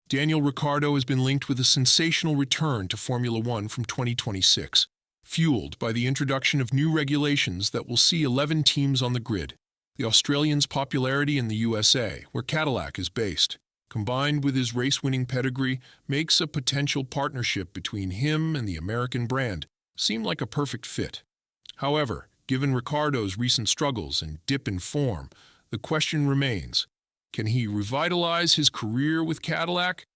Daniel Ricciardo has been linked with a sensational return to Formula One from 2026, fueled by the introduction of new regulations that will see 11 teams on the grid. The Australian's popularity in the USA, where Cadillac is based, combined with his race-winning pedigree, makes a potential partnership between him and the American brand seem like a perfect fit. However, given Ricciardo's recent struggles and dip in form, the question remains, can he revitalize his career with Cadillac,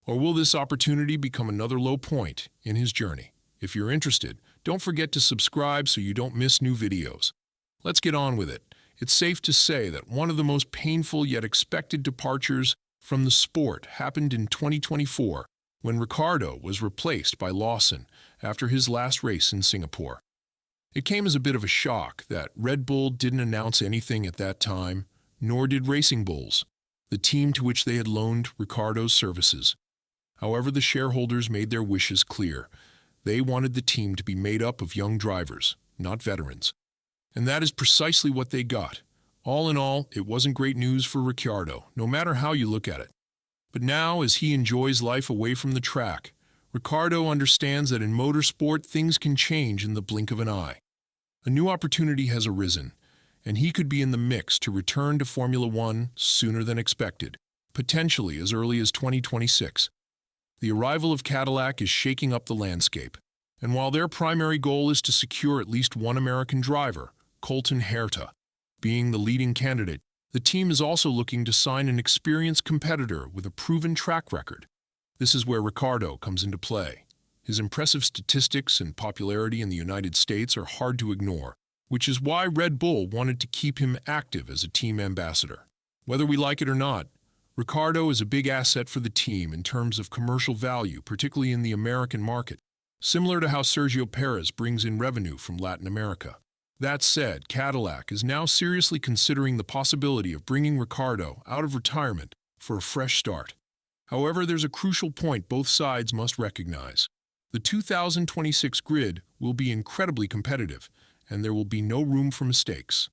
or will this opportunity become another low point in his journey? If you're interested, don't forget to subscribe so you don't miss new videos. Let's get on with it. It's safe to say that one of the most painful yet expected departures from the sport happened in 2024 when Ricciardo was replaced by Lawson after his last race in Singapore. It came as a bit of a shock that Red Bull didn't announce anything at that time, nor did Racing Bulls, the team to which they had loaned Ricciardo's services. However, the shareholders made their wishes clear. They wanted the team to be made up of young drivers, not veterans. And that is precisely what they got. All in all, it wasn't great news for Ricciardo, no matter how you look at it. But now, as he enjoys life away from the track, Ricciardo understands that in motorsport things can change in the blink of an eye. A new opportunity has arisen, and he could be in the mix to return to Formula One sooner than expected, potentially as early as 2026. The arrival of Cadillac is shaking up the landscape, and while their primary goal is to secure at least one American driver, Colton Herta, being the leading candidate, the team is also looking to sign an experienced competitor with a proven track record. This is where Ricciardo comes into play. His impressive statistics and popularity in the United States are hard to ignore, which is why Red Bull wanted to keep him active as a team ambassador. Whether we like it or not, Ricciardo is a big asset for the team in terms of commercial value, particularly in the American market, similar to how Sergio Perez brings in revenue from Latin America. That said, Cadillac is now seriously considering the possibility of bringing Ricciardo out of retirement for a fresh start. However, there's a crucial point both sides must recognize. The 2026 grid will be incredibly competitive, and there will be no room for mistakes.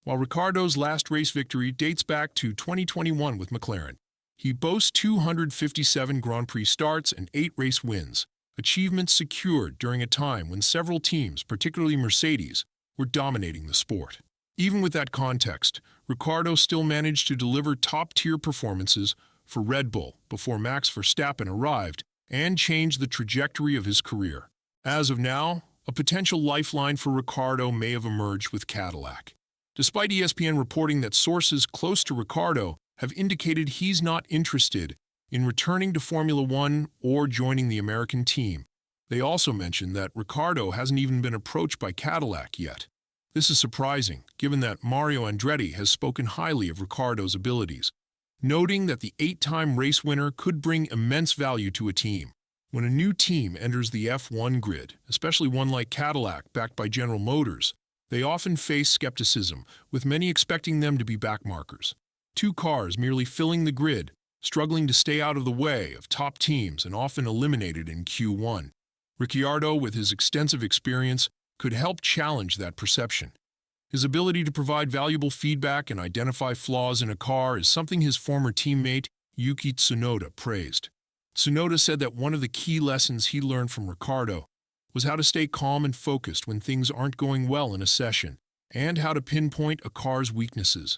While Ricciardo's last race victory dates back to 2021 with McLaren, he boasts 257 Grand Prix starts and 8 race wins, achievements secured during a time when several teams, particularly Mercedes, were dominating the sport. Even with that context, Ricciardo still managed to deliver top-tier performances for Red Bull before Max Verstappen arrived and changed the trajectory of his career. As of now, a potential lifeline for Ricciardo may have emerged with Cadillac. Despite ESPN reporting that sources close to Ricciardo have indicated he's not interested in returning to Formula One or joining the American team, they also mentioned that Ricciardo hasn't even been approached by Cadillac yet. This is surprising, given that Mario Andretti has spoken highly of Ricciardo's abilities, noting that the 8-time race winner could bring immense value to a team. When a new team enters the F1 grid, especially one like Cadillac backed by General Motors, they often face skepticism, with many expecting them to be backmarkers. 2 cars merely filling the grid, struggling to stay out of the way of top teams and often eliminated in Q1. Ricciardo, with his extensive experience, could help challenge that perception. His ability to provide valuable feedback and identify flaws in a car is something his former teammate, Yuki Tsunoda, praised. Tsunoda said that one of the key lessons he learned from Ricciardo was how to stay calm and focused when things aren't going well in a session, and how to pinpoint a car's weaknesses.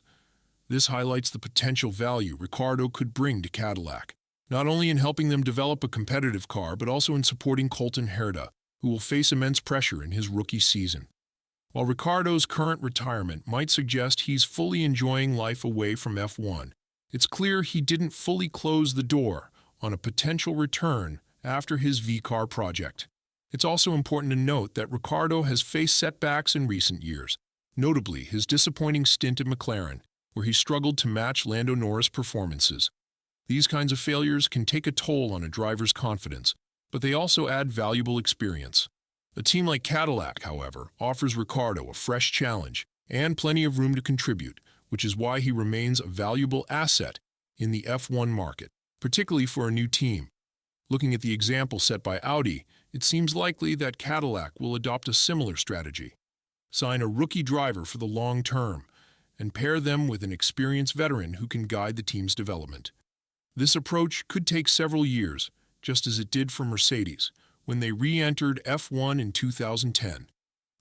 This highlights the potential value Ricciardo could bring to Cadillac, not only in helping them develop a competitive car, but also in supporting Colton Herta, who will face immense pressure in his rookie season. While Ricciardo's current retirement might suggest he's fully enjoying life away from F1, it's clear he didn't fully close the door on a potential return after his V-Car project. It's also important to note that Ricciardo has faced setbacks in recent years, notably his disappointing stint at McLaren, where he struggled to match Lando Norris' performances. These kinds of failures can take a toll on a driver's confidence, but they also add valuable experience. A team like Cadillac, however, offers Ricciardo a fresh challenge and plenty of room to contribute, which is why he remains a valuable asset in the F1 market, particularly for a new team. Looking at the example set by Audi, it seems likely that Cadillac will adopt a similar strategy. Sign a rookie driver for the long term, and pair them with an experienced veteran who can guide the team's development. This approach could take several years, just as it did for Mercedes, when they re-entered F1 in 2010.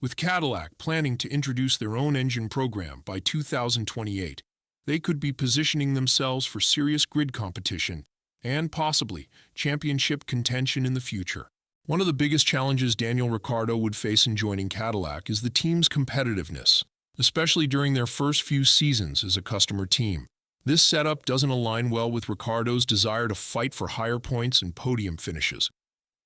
With Cadillac planning to introduce their own engine program by 2028, they could be positioning themselves for serious grid competition and possibly championship contention in the future. One of the biggest challenges Daniel Ricciardo would face in joining Cadillac is the team's competitiveness, especially during their first few seasons as a customer team. This setup doesn't align well with Ricciardo's desire to fight for higher points and podium finishes.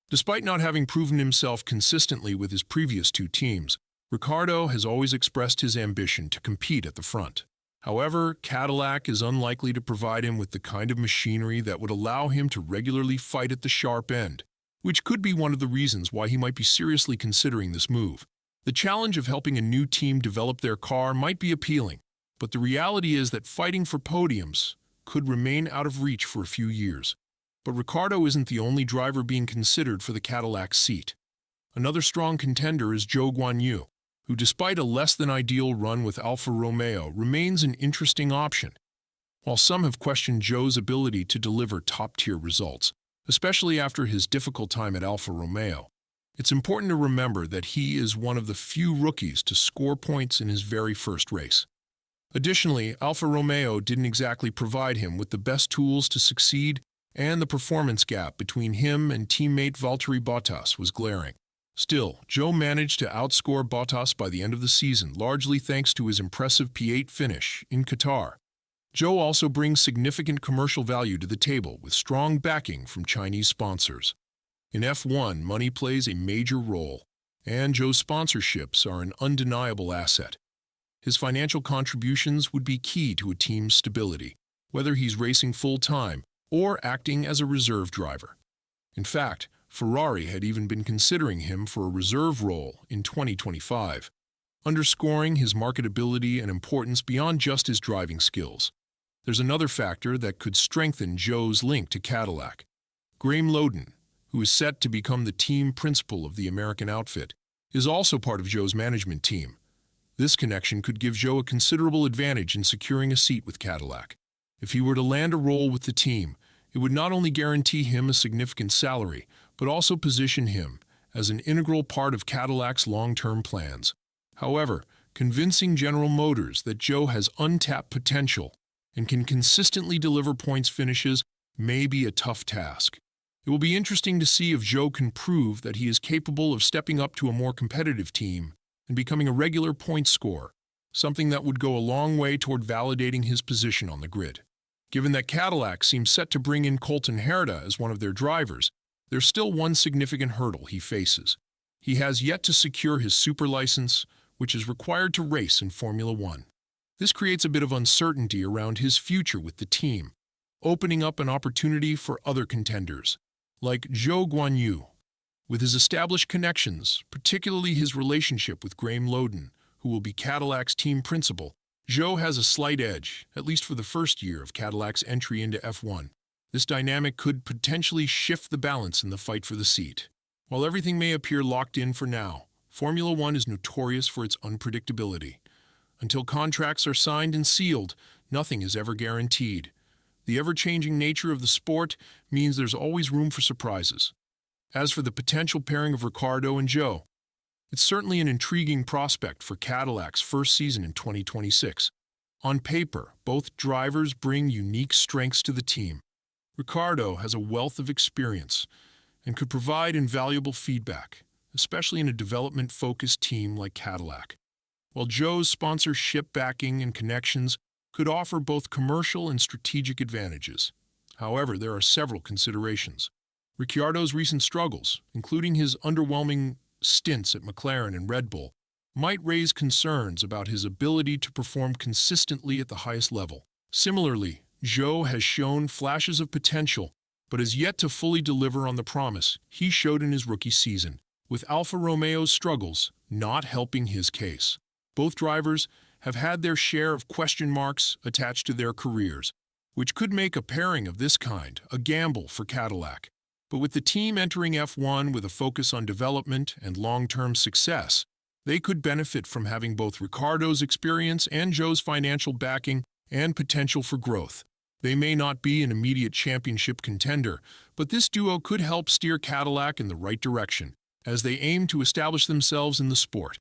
Despite not having proven himself consistently with his previous two teams, Ricciardo has always expressed his ambition to compete at the front. However, Cadillac is unlikely to provide him with the kind of machinery that would allow him to regularly fight at the sharp end, which could be one of the reasons why he might be seriously considering this move. The challenge of helping a new team develop their car might be appealing, but the reality is that fighting for podiums could remain out of reach for a few years. But Ricciardo isn't the only driver being considered for the Cadillac seat. Another strong contender is Zhou Guanyu, who despite a less-than-ideal run with Alfa Romeo remains an interesting option. While some have questioned Zhou's ability to deliver top-tier results, especially after his difficult time at Alfa Romeo, it's important to remember that he is one of the few rookies to score points in his very first race. Additionally, Alfa Romeo didn't exactly provide him with the best tools to succeed, and the performance gap between him and teammate Valtteri Bottas was glaring. Still, Zhou managed to outscore Bottas by the end of the season, largely thanks to his impressive P8 finish in Qatar. Zhou also brings significant commercial value to the table, with strong backing from Chinese sponsors. In F1, money plays a major role, and Zhou's sponsorships are an undeniable asset. His financial contributions would be key to a team's stability, whether he's racing full-time or acting as a reserve driver. In fact, Ferrari had even been considering him for a reserve role in 2025, underscoring his marketability and importance beyond just his driving skills. There's another factor that could strengthen Zhou's link to Cadillac. Graeme Lowden, who is set to become the team principal of the American outfit, is also part of Zhou's management team. This connection could give Zhou a considerable advantage in securing a seat with Cadillac. If he were to land a role with the team, it would not only guarantee him a significant salary, but also position him as an integral part of Cadillac's long-term plans. However, convincing General Motors that Zhou has untapped potential and can consistently deliver points finishes may be a tough task. It will be interesting to see if Zhou can prove that he is capable of stepping up to a more competitive team and becoming a regular point scorer, something that would go a long way toward validating his position on the grid. Given that Cadillac seems set to bring in Colton Herta as one of their drivers, there's still one significant hurdle he faces. He has yet to secure his super license, which is required to race in Formula One. This creates a bit of uncertainty around his future with the team, opening up an opportunity for other contenders, like Zhou Guanyu. With his established connections, particularly his relationship with Graeme Lowden, who will be Cadillac's team principal, Zhou has a slight edge, at least for the first year of Cadillac's entry into F1. This dynamic could potentially shift the balance in the fight for the seat. While everything may appear locked in for now, Formula One is notorious for its unpredictability. Until contracts are signed and sealed, nothing is ever guaranteed. The ever-changing nature of the sport means there's always room for surprises. As for the potential pairing of Ricciardo and Zhou, it's certainly an intriguing prospect for Cadillac's first season in 2026. On paper, both drivers bring unique strengths to the team. Ricciardo has a wealth of experience and could provide invaluable feedback, especially in a development-focused team like Cadillac, while Zhou's sponsorship backing and connections could offer both commercial and strategic advantages. However, there are several considerations. Ricciardo's recent struggles, including his underwhelming stints at McLaren and Red Bull, might raise concerns about his ability to perform consistently at the highest level. Similarly, Zhou has shown flashes of potential, but has yet to fully deliver on the promise he showed in his rookie season, with Alfa Romeo's struggles not helping his case. Both drivers have had their share of question marks attached to their careers, which could make a pairing of this kind a gamble for Cadillac. But with the team entering F1 with a focus on development and long-term success, they could benefit from having both Ricciardo's experience and Zhou's financial backing and potential for growth. They may not be an immediate championship contender, but this duo could help steer Cadillac in the right direction as they aim to establish themselves in the sport.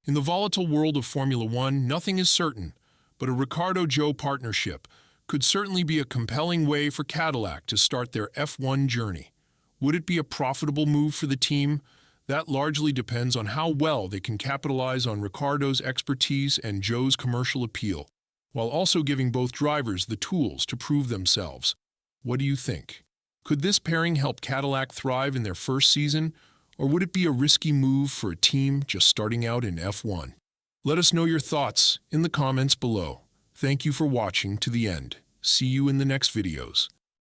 In the volatile world of Formula One, nothing is certain, but a Ricciardo-Joe partnership could certainly be a compelling way for Cadillac to start their F1 journey. Would it be a profitable move for the team? That largely depends on how well they can capitalize on Ricciardo's expertise and Joe's commercial appeal, while also giving both drivers the tools to prove themselves. What do you think? Could this pairing help Cadillac thrive in their first season, or would it be a risky move for a team just starting out in F1? Let us know your thoughts in the comments below. Thank you for watching to the end. See you in the next videos.